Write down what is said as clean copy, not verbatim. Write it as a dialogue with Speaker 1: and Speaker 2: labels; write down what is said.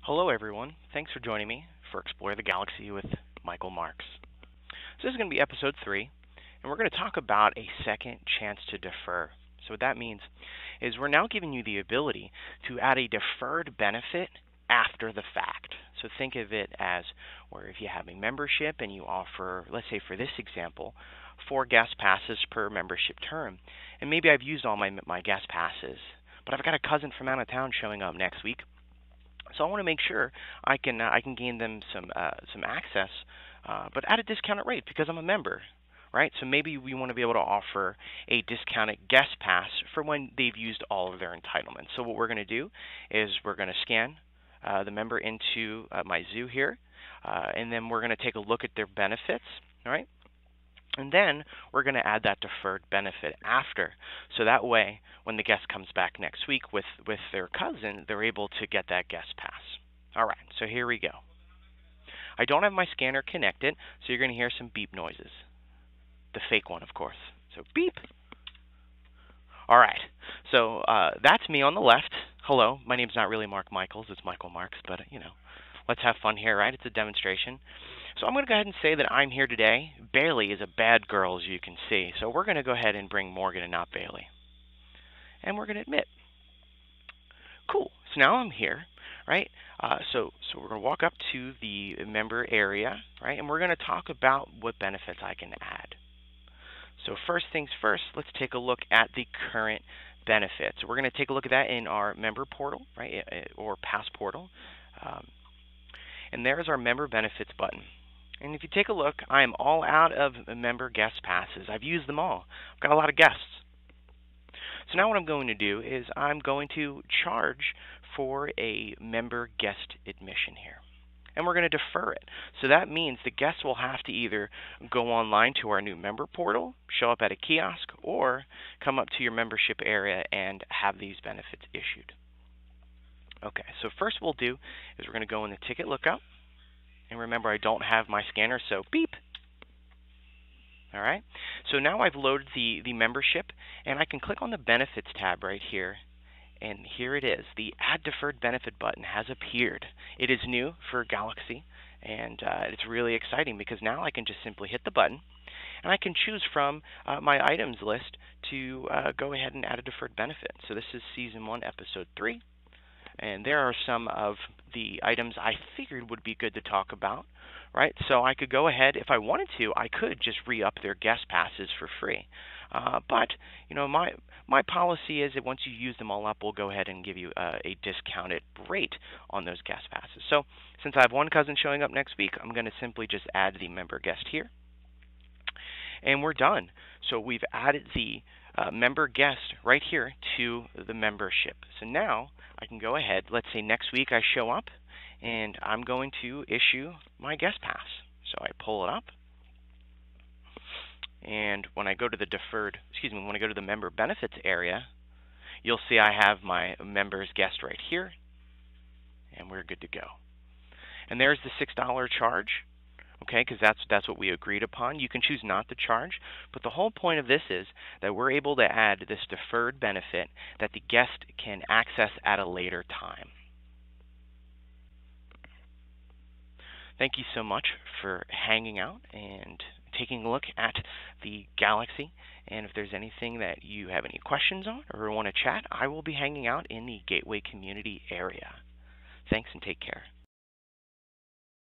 Speaker 1: Hello, everyone. Thanks for joining me for Explore the Galaxy with Michael Marks. So, this is going to be episode 3, and we're going to talk about a second chance to defer. So, what that means is we're now giving you the ability to add a deferred benefit after the fact. So, think of it as where if you have a membership and you offer, let's say for this example, 4 guest passes per membership term, and maybe I've used all my guest passes, but I've got a cousin from out of town showing up next week. So I want to make sure I can gain them some access, but at a discounted rate because I'm a member, right? So maybe we want to be able to offer a discounted guest pass for when they've used all of their entitlements. So what we're going to do is we're going to scan the member into my zoo here, and then we're going to take a look at their benefits, all right? And then we're going to add that deferred benefit after. So that way, when the guest comes back next week with their cousin, they're able to get that guest pass. All right, so here we go. I don't have my scanner connected, so you're going to hear some beep noises. The fake one, of course. So beep. All right, so that's me on the left. Hello, my name's not really Mark Michaels, it's Michael Marks, but let's have fun here, right? It's a demonstration. So I'm going to go ahead and say that I'm here today. Bailey is a bad girl, as you can see. So we're going to go ahead and bring Morgan and not Bailey. And we're going to admit. Cool. So now I'm here, right? So we're going to walk up to the member area, right? And we're going to talk about what benefits I can add. So first things first, let's take a look at the current benefits. So we're going to take a look at that in our member portal, right, or pass portal. And there's our member benefits button. And if you take a look, I am all out of member guest passes. I've used them all. I've got a lot of guests. So now what I'm going to do is I'm going to charge for a member guest admission here. And we're going to defer it. So that means the guests will have to either go online to our new member portal, show up at a kiosk, or come up to your membership area and have these benefits issued. Okay, so first we'll do is we're going to go in the ticket lookup. And remember, I don't have my scanner, so beep. All right. So now I've loaded the membership, and I can click on the Benefits tab right here. And here it is. The Add Deferred Benefit button has appeared. It is new for Galaxy, and it's really exciting because now I can just simply hit the button, and I can choose from my items list to go ahead and add a deferred benefit. So this is Season 1, Episode 3. And there are some of the items I figured would be good to talk about, right? So I could go ahead, if I wanted to, I could just re-up their guest passes for free. But my policy is that once you use them all up, we'll go ahead and give you a discounted rate on those guest passes. So since I have one cousin showing up next week, I'm going to simply just add the member guest here. And we're done. So we've added the member guest right here to the membership. So now I can go ahead, let's say next week I show up and I'm going to issue my guest pass. So I pull it up, and when I go to when I go to the member benefits area, you'll see I have my member's guest right here, and we're good to go. And there's the $6 charge. Okay, because that's what we agreed upon. You can choose not to charge, but the whole point of this is that we're able to add this deferred benefit that the guest can access at a later time. Thank you so much for hanging out and taking a look at the Galaxy. And if there's anything that you have any questions on or want to chat, I will be hanging out in the Gateway community area. Thanks and take care.